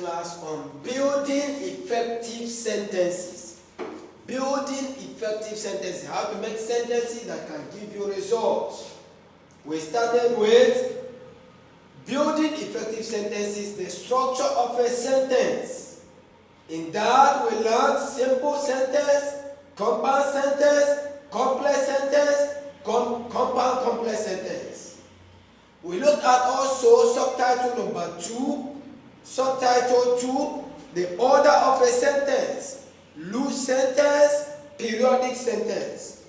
class on building effective sentences. Building effective sentences. How to make sentences that can give you results. We started with building effective sentences, the structure of a sentence. In that we learned simple sentence, compound sentence, complex sentence, compound complex sentence. We looked at also subtitle number 2, subtitle 2, the order of a sentence, loose sentence, periodic sentence.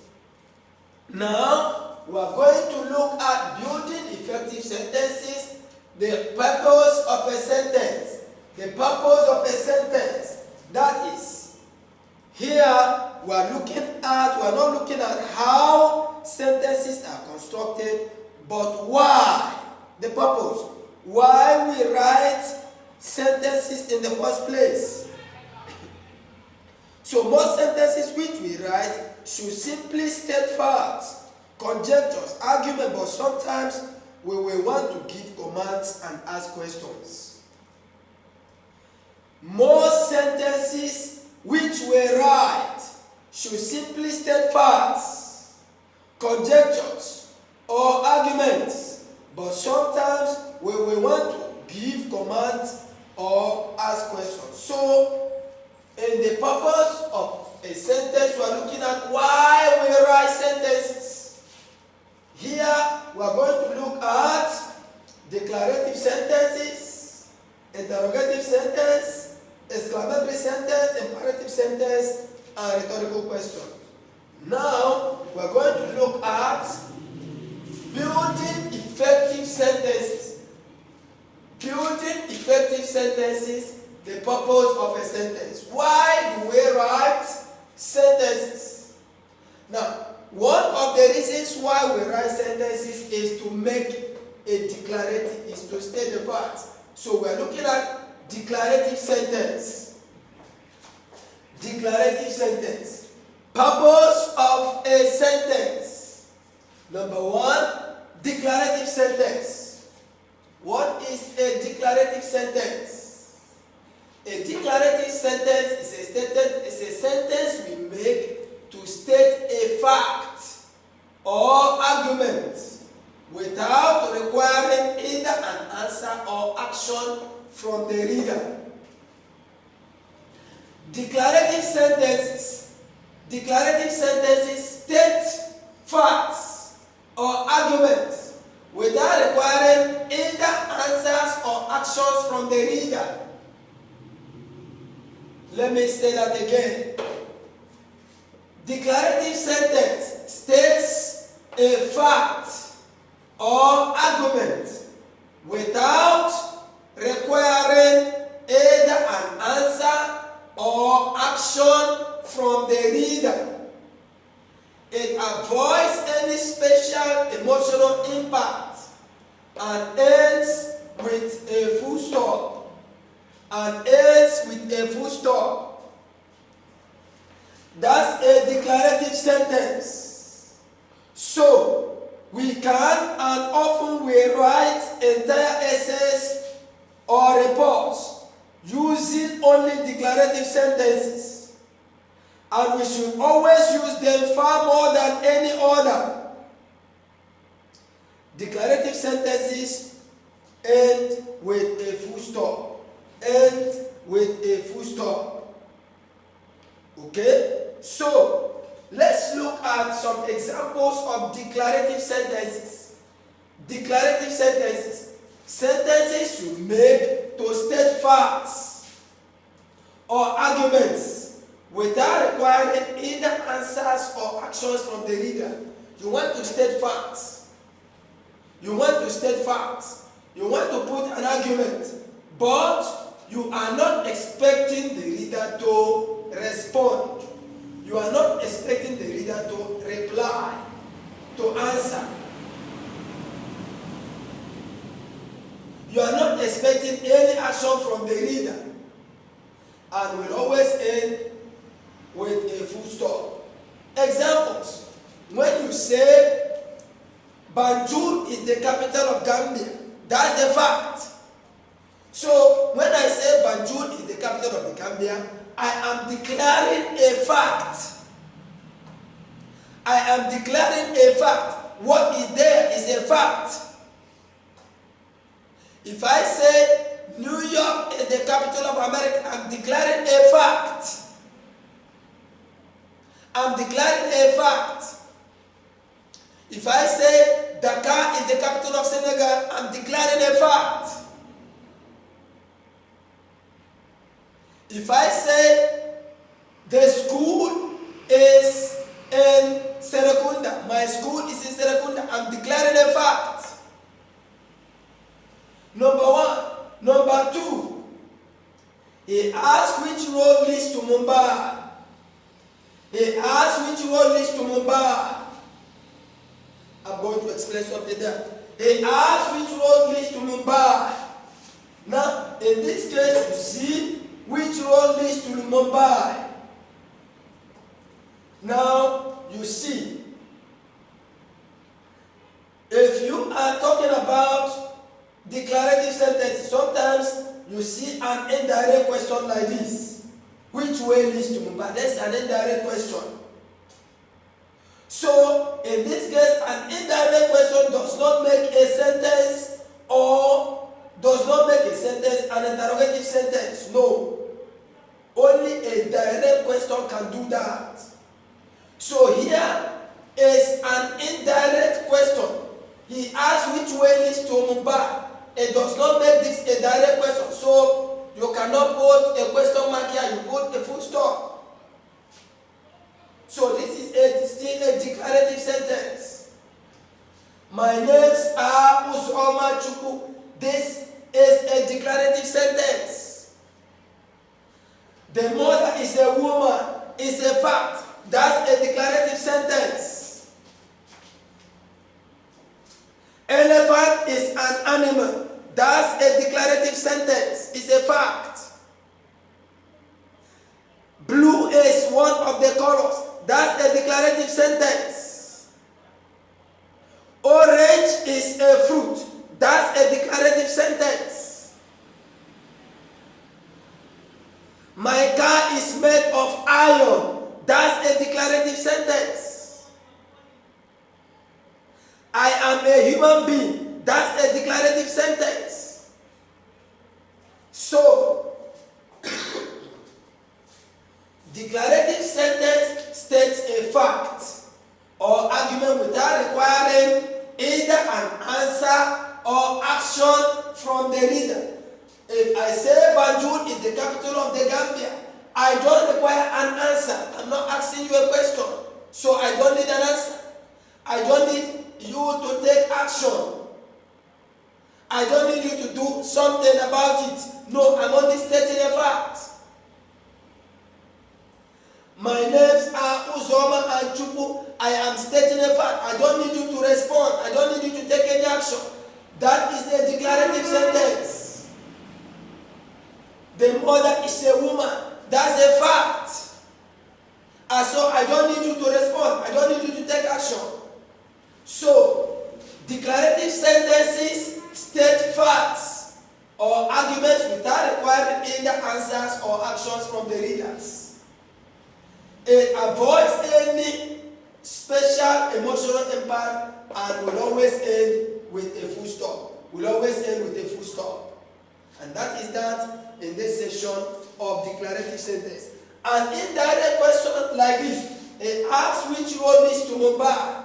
Now, we are going to look at building effective sentences, the purpose of a sentence. The purpose of a sentence, that is, here we are not looking at how sentences are constructed, but why. The purpose. Why we write sentences in the first place. So most sentences which we write should simply state facts, conjectures, arguments, but sometimes we will want to give commands and ask questions. Most sentences which we write should simply state facts, conjectures, or arguments, but sometimes we will want to give commands or ask questions. So, in the purpose of a sentence, we are looking at why we write sentences. Here, we are going to look at declarative sentences, interrogative sentence, exclamatory sentence, imperative sentence, and rhetorical question. Now, we are going to look at building effective sentences. Building effective sentences, the purpose of a sentence. Why do we write sentences? Now, one of the reasons why we write sentences is to make a declarative, is to state the facts. So we are looking at declarative sentence. Declarative sentence. Purpose of a sentence. Number 1, declarative sentence. What is a declarative sentence? A declarative sentence is a sentence we make to state a fact or argument without requiring either an answer or action from the reader. Declarative sentences state facts or arguments without requiring either answers or actions from the reader. Let me say that again. Declarative sentence states a fact or argument without requiring either an answer or action from the reader. It avoids any special emotional impact and ends with a full stop. That's a declarative sentence. So, we can and often we write entire essays or reports using only declarative sentences, and we should always use them far more than any other. Declarative sentences end with a full stop. Okay? So, let's look at some examples of declarative sentences. Declarative sentences. Sentences you make to state facts or arguments without requiring either answers or actions from the reader. You want to state facts. You want to put an argument, but you are not expecting the reader to respond. You are not expecting the reader to reply, to answer. You are not expecting any action from the reader, and will always end with a full stop. Examples. When you say Banjul is the capital of Gambia, that's a fact. So when I say Banjul is the capital of the Gambia, I am declaring a fact. I am declaring a fact. What is there is a fact. If I say New York is the capital of America, I'm declaring a fact. I'm declaring a fact. If I say Dakar is the capital of Senegal, I'm declaring a fact. If I say the school is in Serekunda, my school is in Serekunda, I'm declaring a fact. Number one. Number two, he asked which road leads to Mumbai. He asked which road leads to Mumbai. I'm going to explain something there. He asked which road leads to Mumbai. Now, in this case, you see which road leads to Mumbai. Now, you see, if you are talking about declarative sentences, sometimes you see an indirect question like this. Which way leads to Mumbai? That's an indirect question. So, in this case, an indirect question does not make a sentence or does not make a sentence an interrogative sentence. No. Only a direct question can do that. So here is an indirect question. He asked which way leads to Mumbai. It does not make this a direct question. So you cannot put a question mark here, you put a full stop. So this is still a declarative sentence. My names are Uzoma Chukwu. This is a declarative sentence. The mother is a woman. It's a fact. That's a declarative sentence. Elephant is an animal. That's a declarative sentence. It's a fact. Blue is one of the colors. That's a declarative sentence. Orange is a fruit. That's a declarative sentence. My car is made of iron. That's a declarative sentence. I am a human being. That's a declarative sentence. So, declarative sentence states a fact or argument without requiring either an answer or action from the reader. If I say Banjul is the capital of the Gambia, I don't require an answer. I'm not asking you a question, so I don't need an answer. I don't need you to take action. I don't need you to do something about it. No, I'm only stating a fact. My names are Uzoma and Chukwu. I am stating a fact. I don't need you to respond. I don't need you to take any action. That is a declarative sentence. The mother is a woman. That's a fact. And so I don't need you to respond. I don't need you to take action. So, declarative sentences state facts or arguments without requiring either answers or actions from the readers. It avoids any special emotional impact and will always end with a full stop. Will always end with a full stop. And that is that in this session of declarative sentence. An indirect question like this, it asks which road leads to Mumbai.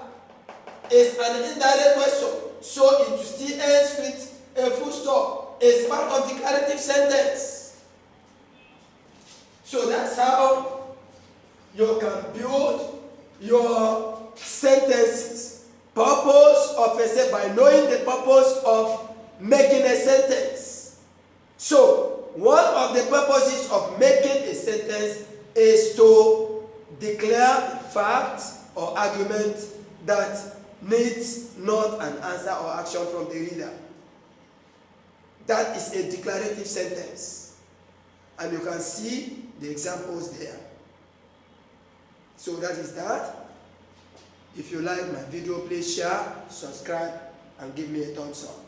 It's an indirect question, so it still ends with a full stop. It's part of declarative sentence. So that's how you can build your sentences. Purpose of a sentence, by knowing the purpose of making a sentence. So, one of the purposes of making a sentence is to declare fact or argument that needs not an answer or action from the reader. That is a declarative sentence. And you can see the examples there. So that is that. If you like my video, please share, subscribe, and give me a thumbs up.